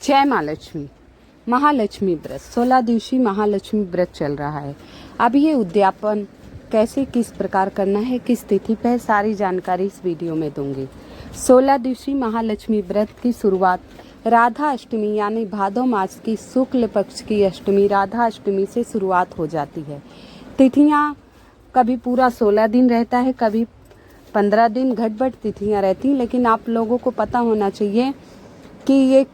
जय माँ लक्ष्मी। महालक्ष्मी व्रत 16 दिवसीय महालक्ष्मी व्रत चल रहा है। अब ये उद्यापन कैसे किस प्रकार करना है, किस तिथि पर, सारी जानकारी इस वीडियो में दूंगी। 16 दिवसीय महालक्ष्मी व्रत की शुरुआत राधा अष्टमी यानी भादो मास की शुक्ल पक्ष की अष्टमी राधा अष्टमी से शुरुआत हो जाती है। तिथियाँ कभी पूरा 16 दिन रहता है, कभी 15 दिन घटबट तिथियाँ रहती, लेकिन आप लोगों को पता होना चाहिए कि ये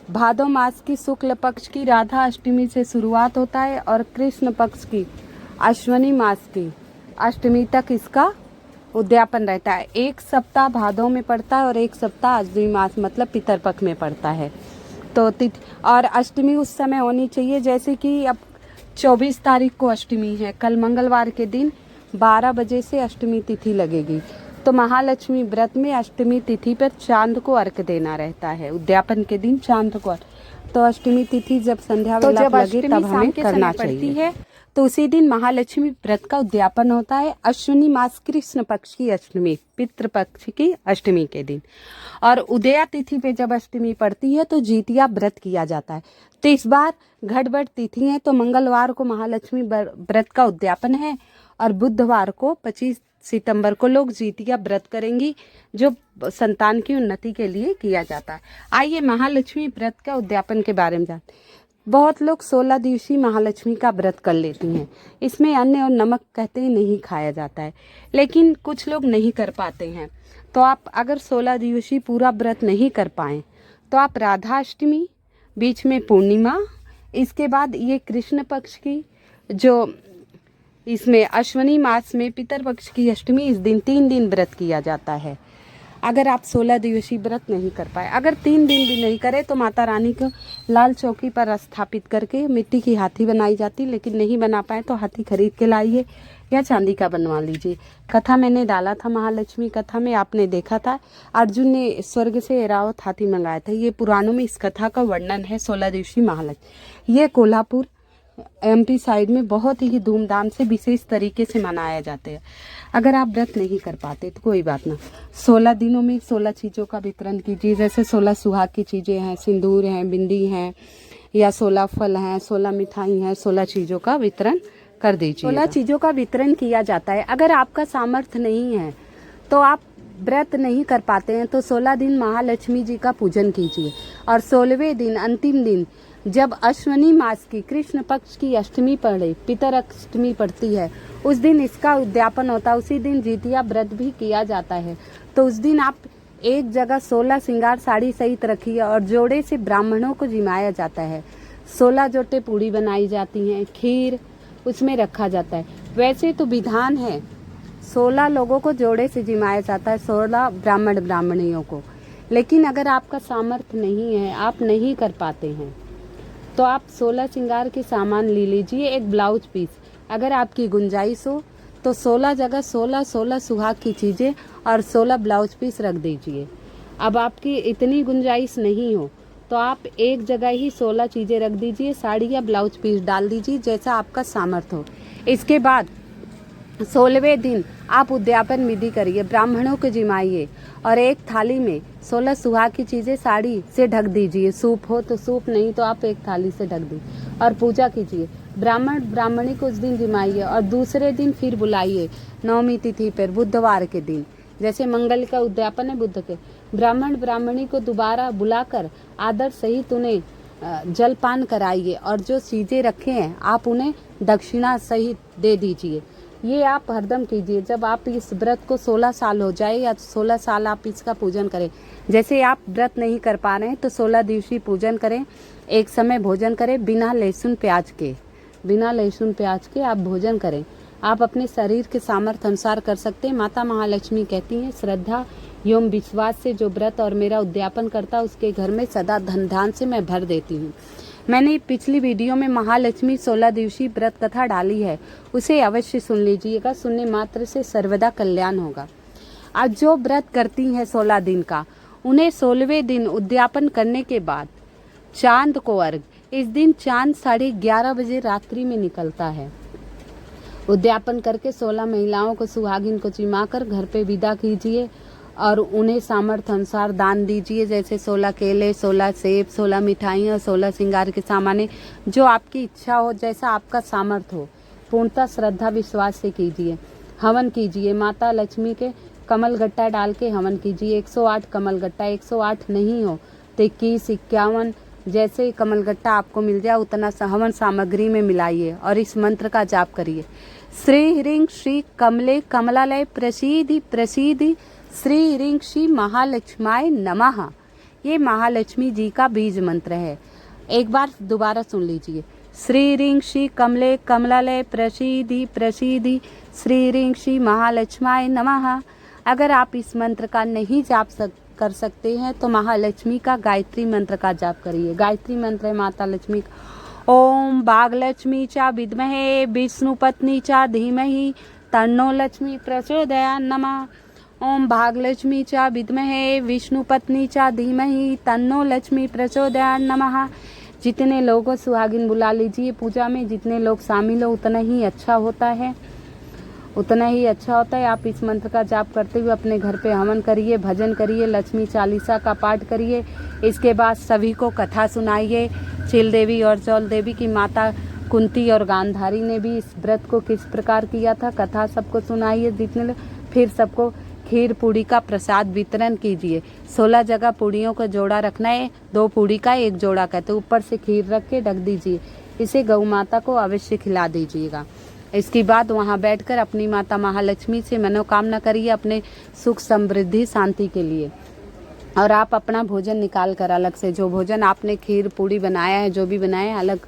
भादो मास की शुक्ल पक्ष की राधा अष्टमी से शुरुआत होता है और कृष्ण पक्ष की अश्वनी मास की अष्टमी तक इसका उद्यापन रहता है। एक सप्ताह भादो में पड़ता है और एक सप्ताह अश्विनी मास मतलब पितरपक्ष में पड़ता है। तो तिथि और अष्टमी उस समय होनी चाहिए, जैसे कि अब 24 तारीख को अष्टमी है, कल मंगलवार के दिन 12 बजे से अष्टमी तिथि लगेगी। तो महालक्ष्मी व्रत में अष्टमी तिथि पर चांद को अर्घ देना रहता है। उद्यापन के दिन चांद को तो अष्टमी तिथि जब संध्या वेला लगे तब हमें करना चाहिए। तो उसी दिन महालक्ष्मी व्रत का उद्यापन होता है। अश्विनी मास कृष्ण पक्ष की अष्टमी पितृपक्ष की अष्टमी के दिन, और उदया तिथि पे जब अष्टमी पड़ती है तो जीतिया व्रत किया जाता है। तो इस बार घटबट तिथि है, तो मंगलवार को महालक्ष्मी व्रत का उद्यापन है और बुधवार को 25 सितंबर को लोग जीतिया व्रत करेंगी, जो संतान की उन्नति के लिए किया जाता है। आइए महालक्ष्मी व्रत का उद्यापन के बारे में जानते हैं। बहुत लोग 16 दिवसीय महालक्ष्मी का व्रत कर लेती हैं। इसमें अन्न और नमक कहते हैं नहीं खाया जाता है, लेकिन कुछ लोग नहीं कर पाते हैं। तो आप अगर 16 दिवसीय पूरा व्रत नहीं कर पाएँ तो आप राधा अष्टमी, बीच में पूर्णिमा, इसके बाद ये कृष्ण पक्ष की जो इसमें अश्विनी मास में पितरपक्ष की अष्टमी, इस दिन 3 दिन व्रत किया जाता है। अगर आप 16 दिवसीय व्रत नहीं कर पाए, अगर 3 दिन भी नहीं करे तो माता रानी को लाल चौकी पर स्थापित करके मिट्टी की हाथी बनाई जाती, लेकिन नहीं बना पाए तो हाथी खरीद के लाइए या चांदी का बनवा लीजिए। कथा मैंने डाला था महालक्ष्मी कथा में, आपने देखा था अर्जुन ने स्वर्ग से ऐरावत हाथी मंगाया था। ये पुराणों में इस कथा का वर्णन है। 16 दिवसीय महालक्ष्मी ये कोल्हापुर एमपी साइड में बहुत ही धूमधाम से विशेष तरीके से मनाया जाते हैं। अगर आप व्रत नहीं कर पाते तो कोई बात ना, 16 दिनों में 16 चीज़ों का वितरण कीजिए। जैसे 16 सुहाग की चीज़ें हैं, सिंदूर हैं, बिंदी हैं, या 16 फल हैं, 16 मिठाई हैं, 16 चीज़ों का वितरण कर दीजिए। 16 चीज़ों का वितरण किया जाता है। अगर आपका सामर्थ्य नहीं है तो आप व्रत नहीं कर पाते हैं तो 16 दिन महालक्ष्मी जी का पूजन कीजिए, और 16वें दिन अंतिम दिन जब अश्विनी मास की कृष्ण पक्ष की अष्टमी पड़े, पितर अष्टमी पड़ती है, उस दिन इसका उद्यापन होता है। उसी दिन जीतिया व्रत भी किया जाता है। तो उस दिन आप एक जगह 16 श्रृंगार साड़ी सहित रखिए और जोड़े से ब्राह्मणों को जिमाया जाता है। 16 जोटे पूड़ी बनाई जाती हैं, खीर उसमें रखा जाता है। वैसे तो विधान है 16 लोगों को जोड़े से जिमाया जाता है, 16 ब्राह्मण ब्राह्मणियों को। लेकिन अगर आपका सामर्थ्य नहीं है, आप नहीं कर पाते हैं, तो आप 16 श्रृंगार के सामान ले लीजिए। एक ब्लाउज पीस, अगर आपकी गुंजाइश हो तो 16 जगह 16 सुहाग की चीज़ें और 16 ब्लाउज पीस रख दीजिए। अब आपकी इतनी गुंजाइश नहीं हो तो आप एक जगह ही 16 चीज़ें रख दीजिए, साड़ी या ब्लाउज पीस डाल दीजिए, जैसा आपका सामर्थ्य हो। इसके बाद 16वें दिन आप उद्यापन विधि करिए, ब्राह्मणों को जिमाइए और एक थाली में 16 सुहाग की चीज़ें साड़ी से ढक दीजिए। सूप हो तो सूप, नहीं तो आप एक थाली से ढक दीजिए और पूजा कीजिए। ब्राह्मण ब्राह्मणी को उस दिन जिमाइए और दूसरे दिन फिर बुलाइए। नवमी तिथि पर बुधवार के दिन, जैसे मंगल का उद्यापन है बुध के, ब्राह्मण ब्राह्मणी को दोबारा बुलाकर आदर सहित उन्हें जलपान कराइए और जो चीज़ें रखे हैं आप उन्हें दक्षिणा सहित दे दीजिए। ये आप हरदम कीजिए। जब आप इस व्रत को 16 साल हो जाए या 16 साल आप इसका पूजन करें। जैसे आप व्रत नहीं कर पा रहे हैं तो 16 दिवसीय पूजन करें, एक समय भोजन करें बिना लहसुन प्याज के आप भोजन करें। आप अपने शरीर के सामर्थ्य अनुसार कर सकते हैं। माता महालक्ष्मी कहती हैं, श्रद्धा एवं विश्वास से जो व्रत और मेरा उद्यापन करता उसके घर में सदा धन धान से मैं भर देती हूँ। मैंने पिछली वीडियो में महालक्ष्मी 16 दिवसीय व्रत कथा डाली है, उसे अवश्य सुन लीजिएगा। सुनने मात्र से सर्वदा कल्याण होगा। आज जो व्रत करती हैं 16 दिन का, उन्हें 16वें दिन उद्यापन करने के बाद चांद को अर्घ, इस दिन चांद 11:30 बजे रात्रि में निकलता है। उद्यापन करके 16 महिलाओं को सुहागिन को चिमाकर घर पे विदा कीजिए और उन्हें सामर्थ्य अनुसार दान दीजिए, जैसे 16 केले, 16 सेब, 16 मिठाइयाँ, 16 श्रृंगार के सामान, जो आपकी इच्छा हो, जैसा आपका सामर्थ्य हो। पूर्णतः श्रद्धा विश्वास से कीजिए। हवन कीजिए, माता लक्ष्मी के कमल गट्टा डाल के हवन कीजिए। 108 कमल गट्टा, 108 नहीं हो तो 21, 51 जैसे कमल गट्टा आपको मिल जाए उतना हवन सामग्री में मिलाइए और इस मंत्र का जाप करिए। श्री ह्रीं श्री कमले कमलालय प्रसीदि प्रसीदि, श्री ह्रीं श्री महालक्ष्माय नमः। ये महालक्ष्मी जी का बीज मंत्र है। एक बार दोबारा सुन लीजिए। श्री ह्रीं श्री कमले कमलालय प्रसीदि प्रसीदि, श्री ह्रीं श्री महालक्ष्माय नमः। अगर आप इस मंत्र का नहीं जाप कर सकते हैं तो महालक्ष्मी का गायत्री मंत्र का जाप करिए। गायत्री मंत्र है माता लक्ष्मी का। ओम भागलक्ष्मी चा विद्महे विष्णु पत्नी चा धीमहि तन्नो लक्ष्मी प्रचोदयात् नमः। ओम भागलक्ष्मी चा विद्महे विष्णु पत्नी चा धीमहि तन्नो लक्ष्मी प्रचोदयात् नमः। जितने लोगों सुहागिन बुला लीजिए पूजा में, जितने लोग शामिल हो उतना ही अच्छा होता है, उतना ही अच्छा होता है। आप इस मंत्र का जाप करते हुए अपने घर पे हवन करिए, भजन करिए, लक्ष्मी चालीसा का पाठ करिए। इसके बाद सभी को कथा सुनाइए। चील देवी और चौल देवी की माता कुंती और गांधारी ने भी इस व्रत को किस प्रकार किया था, कथा सबको सुनाइए जितने। फिर सबको खीर पूड़ी का प्रसाद वितरण कीजिए। 16 जगह पूड़ियों का जोड़ा रखना है, 2 पूड़ी का 1 जोड़ा कहते, ऊपर से खीर रख के ढक दीजिए। इसे गौ माता को अवश्य खिला दीजिएगा। इसके बाद वहाँ बैठकर अपनी माता महालक्ष्मी से मनोकामना करिए अपने सुख समृद्धि शांति के लिए। और आप अपना भोजन निकाल कर अलग से, जो भोजन आपने खीर पूड़ी बनाया है, जो भी बनाया है, अलग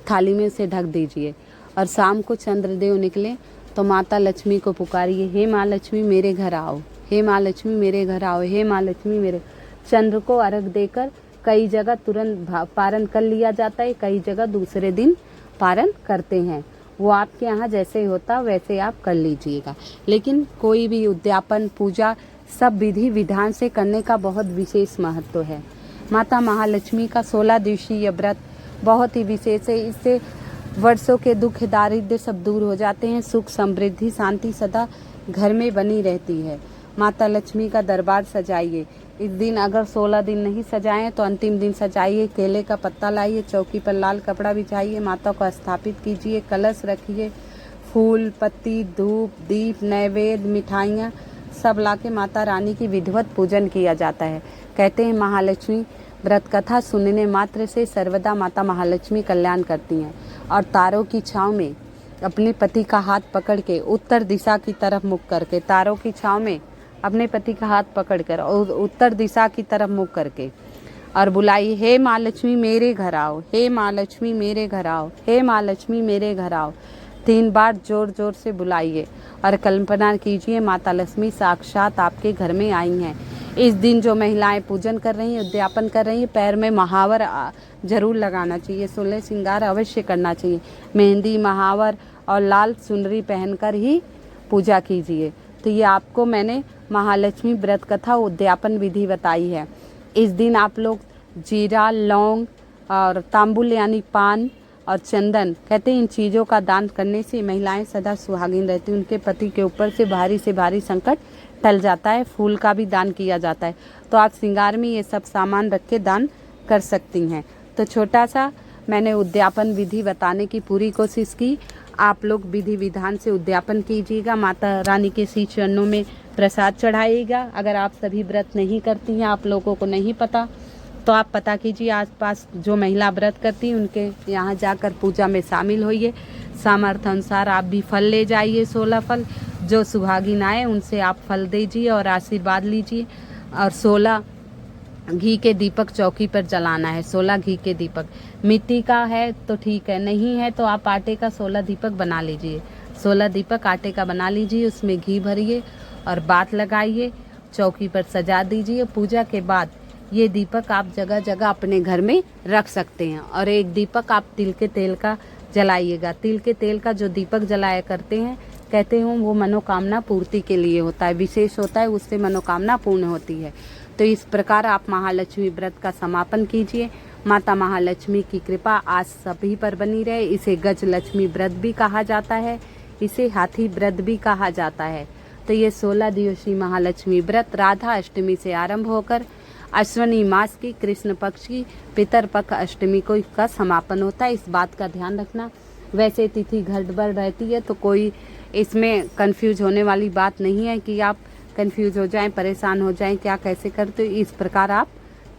थाली में से ढक दीजिए। और शाम को चंद्रदेव निकले तो माता लक्ष्मी को पुकारिए, हे माँ लक्ष्मी मेरे घर आओ, हे माँ लक्ष्मी मेरे घर आओ, हे माँ लक्ष्मी मेरे। चंद्र को अर्घ देकर कई जगह तुरंत पारण कर लिया जाता है, कई जगह दूसरे दिन पारण करते हैं। वो आपके यहाँ जैसे होता वैसे आप कर लीजिएगा। लेकिन कोई भी उद्यापन पूजा सब विधि विधान से करने का बहुत विशेष महत्व है। माता महालक्ष्मी का 16 दिवसीय व्रत बहुत ही विशेष है। इससे वर्षों के दुख दारिद्र्य सब दूर हो जाते हैं, सुख समृद्धि शांति सदा घर में बनी रहती है। माता लक्ष्मी का दरबार सजाइए। इस दिन अगर 16 दिन नहीं सजाएं तो अंतिम दिन सजाइए। केले का पत्ता लाइए, चौकी पर लाल कपड़ा बिछाइए, माता को स्थापित कीजिए, कलश रखिए, फूल पत्ती धूप दीप नैवेद्य मिठाइयाँ सब लाके माता रानी की विधिवत पूजन किया जाता है। कहते हैं महालक्ष्मी व्रत कथा सुनने मात्र से सर्वदा माता महालक्ष्मी कल्याण करती हैं। और तारों की छाँव में अपने पति का हाथ पकड़ के उत्तर दिशा की तरफ मुख करके, तारों की छाँव में अपने पति का हाथ पकड़कर और उत्तर दिशा की तरफ मुख करके और बुलाइए, हे माँ लक्ष्मी मेरे घर आओ, हे माँ लक्ष्मी मेरे घर आओ, हे माँ लक्ष्मी मेरे घर आओ। 3 बार जोर जोर से बुलाइए और कल्पना कीजिए माता लक्ष्मी साक्षात आपके घर में आई हैं। इस दिन जो महिलाएं पूजन कर रही हैं, उद्यापन कर रही हैं, पैर में महावर जरूर लगाना चाहिए, 16 श्रृंगार अवश्य करना चाहिए। मेहंदी महावर और लाल चुनरी पहनकर ही पूजा कीजिए। तो ये आपको मैंने महालक्ष्मी व्रत कथा उद्यापन विधि बताई है। इस दिन आप लोग जीरा लौंग और तांबुल यानी पान और चंदन, कहते हैं इन चीज़ों का दान करने से महिलाएं सदा सुहागिन रहती हैं, उनके पति के ऊपर से भारी संकट टल जाता है। फूल का भी दान किया जाता है। तो आप श्रृंगार में ये सब सामान रख के दान कर सकती हैं। तो छोटा सा मैंने उद्यापन विधि बताने की पूरी कोशिश की। आप लोग विधि विधान से उद्यापन कीजिएगा, माता रानी के श्री चरणों में प्रसाद चढ़ाइएगा। अगर आप सभी व्रत नहीं करती हैं, आप लोगों को नहीं पता, तो आप पता कीजिए आसपास जो महिला व्रत करती हैं उनके यहाँ जाकर पूजा में शामिल होइए। सामर्थ्य अनुसार आप भी फल ले जाइए, 16 फल। जो सुहागिन आए उनसे आप फल दीजिए और आशीर्वाद लीजिए। और 16 घी के दीपक चौकी पर जलाना है। 16 घी के दीपक, मिट्टी का है तो ठीक है, नहीं है तो आप आटे का 16 दीपक बना लीजिए। 16 दीपक आटे का बना लीजिए, उसमें घी भरिए और बात लगाइए, चौकी पर सजा दीजिए। पूजा के बाद ये दीपक आप जगह जगह अपने घर में रख सकते हैं। और एक दीपक आप तिल के तेल का जलाइएगा। तिल के तेल का जो दीपक जलाया करते हैं, कहते हैं वो मनोकामना पूर्ति के लिए होता है, विशेष होता है, उससे मनोकामना पूर्ण होती है। तो इस प्रकार आप महालक्ष्मी व्रत का समापन कीजिए। माता महालक्ष्मी की कृपा आज सभी पर बनी रहे। इसे गज लक्ष्मी व्रत भी कहा जाता है, इसे हाथी व्रत भी कहा जाता है। तो ये 16 दिवसीय महालक्ष्मी व्रत राधा अष्टमी से आरंभ होकर अश्विनी मास की कृष्ण पक्ष की पितरपक्ष अष्टमी को इसका समापन होता है। इस बात का ध्यान रखना। वैसे तिथि गड़बड़ रहती है तो कोई इसमें कंफ्यूज होने वाली बात नहीं है कि आप कंफ्यूज हो जाएं, परेशान हो जाएं, क्या कैसे करते, इस प्रकार आप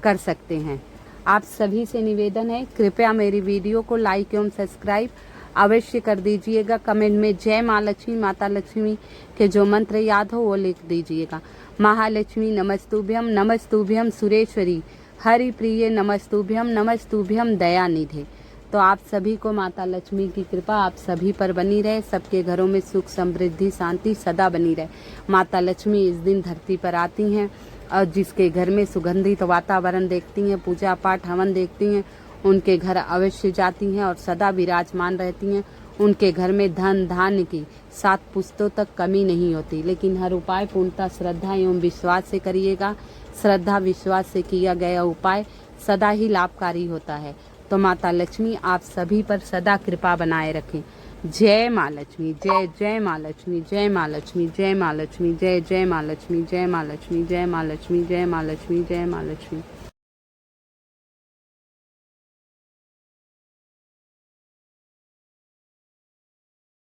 कर सकते हैं। आप सभी से निवेदन है, कृपया मेरी वीडियो को लाइक एवं सब्सक्राइब अवश्य कर दीजिएगा। कमेंट में जय माँ लक्ष्मी, माता लक्ष्मी के जो मंत्र याद हो वो लिख दीजिएगा। महालक्ष्मी नमस्तुभ्यम, नमस्तुभ्यम सुरेश्वरी, हरि प्रिय नमस्तुभ्यम, नमस्तुभ्यम दयानिधे। तो आप सभी को माता लक्ष्मी की कृपा आप सभी पर बनी रहे, सबके घरों में सुख समृद्धि शांति सदा बनी रहे। माता लक्ष्मी इस दिन धरती पर आती हैं और जिसके घर में सुगंधित वातावरण देखती हैं, पूजा पाठ हवन देखती हैं, उनके घर अवश्य जाती हैं और सदा विराजमान रहती हैं। उनके घर में धन धान्य की 7 पुश्तों तक कमी नहीं होती। लेकिन हर उपाय पूर्णतः श्रद्धा एवं विश्वास से करिएगा। श्रद्धा विश्वास से किया गया उपाय सदा ही लाभकारी होता है। तो माता लक्ष्मी आप सभी पर सदा कृपा बनाए रखें। जय माँ लक्ष्मी, जय जय माँ लक्ष्मी, जय माँ लक्ष्मी, जय माँ लक्ष्मी, जय जय माँ लक्ष्मी, जय माँ लक्ष्मी, जय माँ लक्ष्मी, जय माँ लक्ष्मी, जय माँ लक्ष्मी।